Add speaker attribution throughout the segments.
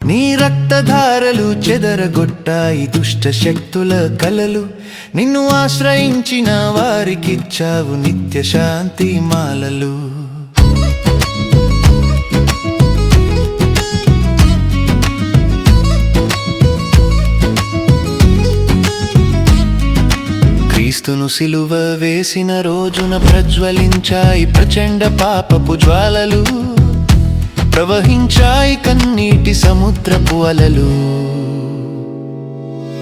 Speaker 1: నీ రక్తధారలు చెదరగొట్టాయి దుష్ట శక్తుల కలలు. నిన్ను ఆశ్రయించిన వారికిచ్చావు నిత్య శాంతి మాలలు. క్రీస్తును సిలువ వేసిన రోజున ప్రజ్వలించాయి ప్రచండ పాపపు జ్వాలలు. ప్రవహించాయి కన్నీటి సముద్రపు అలలు.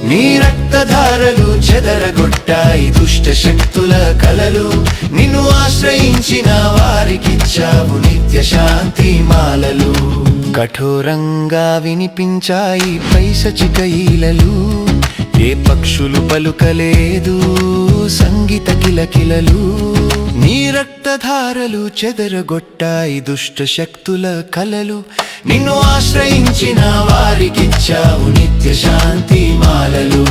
Speaker 1: నీ రక్తధారలు చెదరగొట్టాయి దుష్ట శక్తుల కలలు. నిన్ను ఆశ్రయించిన వారికిచ్చావు నిత్య శాంతి మాలలు. కఠోరంగా వినిపించాయి పైశాచిక ఈలలు. ఏ పక్షులు పలుకలేదు సంగీత కిలకిలలు. నీ రక్తధారలు చెదరగొట్టాయి దుష్ట శక్తుల కలలు. నిన్ను ఆశ్రయించిన వారికిచ్చావు నిత్య శాంతి మాలలు.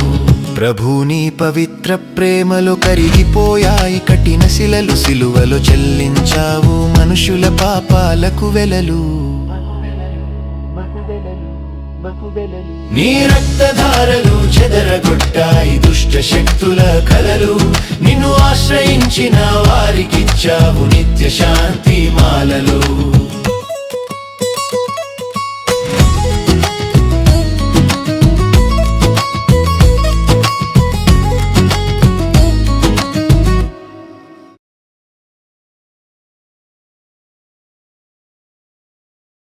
Speaker 1: ప్రభుని పవిత్ర ప్రేమలో కరిగిపోయాయి కఠిన శిలలు. సిలువలో చెల్లించావు మనుషుల పాపాలకు వెలలు. నీ రక్తధారలు చెదరగొట్టాయి దుష్ట శక్తుల కలలు. నిన్ను ఆశ్రయించిన వారికిచ్చావు నిత్య శాంతి మాలలు.